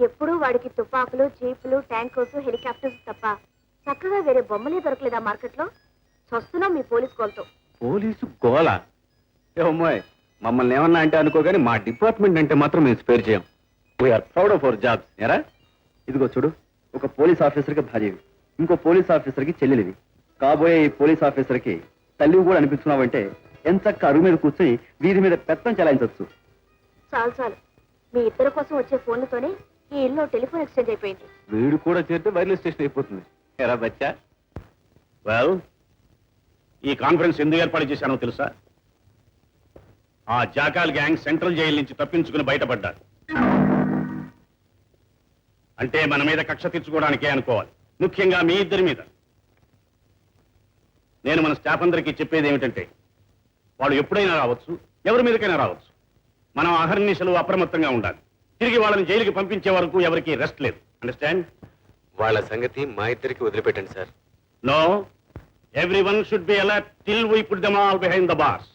ఎప్పుడూ వాడికి తుపాకులు, జీపులు, ట్యాంకర్స్, హెలికాప్టర్స్ తప్ప చక్కగా వేరే బొమ్మలే దొరకలేదా మార్కెట్లో? చూస్తున్నాం మీ పోలీస్ కోల్తో. పోలీసు గోల అమ్మాయి మమ్మల్ని ఏమన్నా అంటే అనుకోగాని మా డిపార్ట్మెంట్ అంటే మాత్రం మేము స్పేర్ చేయం. We are proud of our jobs. ఎరా ఇదిగో చూడు, ఒక పోలీస్ ఆఫీసర్కి భార్యవి, ఇంకో పోలీస్ ఆఫీసర్కి చెల్లెలివి. కాబోయే ఈ పోలీస్ ఆఫీసర్కి తల్లివి కూడా అనిపిస్తున్నావంటే ఎంచక్క అరుగు మీద కూర్చొని వీరి మీద పెత్తం చెలాయించవచ్చు. చాలు చాలు, మీ ఇద్దరి కోసం వచ్చే ఫోన్లతోనే ఈ ఇల్లు టెలిఫోన్ ఎక్స్చేంజ్ అయిపోయింది. వీడు కూడా చేరితే వైర్లెస్ స్టేషన్ అయిపోతుంది. ఎరా బచ్చా? వెల్, ఈ కాన్ఫరెన్స్ ఎందుకు ఏర్పాటు చేశానో తెలుసా? ఆ జాకాల్ గ్యాంగ్ సెంట్రల్ జైలు నుంచి తప్పించుకుని బయటపడ్డారు. అంటే మన మీద కక్ష తీర్చుకోవడానికే అనుకోవాలి, ముఖ్యంగా మీ ఇద్దరి మీద. నేను మన స్టాఫ్ అందరికీ చెప్పేది ఏమిటంటే, వాళ్ళు ఎప్పుడైనా రావచ్చు, ఎవరి మీదకైనా రావచ్చు. మనం అహర్నిశలు అప్రమత్తంగా ఉండాలి. తిరిగి వాళ్ళని జైలుకి పంపించే వరకు ఎవరికి రెస్ట్ లేదు. అండర్స్టాండ్? వాళ్ళ సంగతి మా ఇద్దరికి వదిలిపెట్టండి sir. No, everyone should be alert till we put them all behind the bars.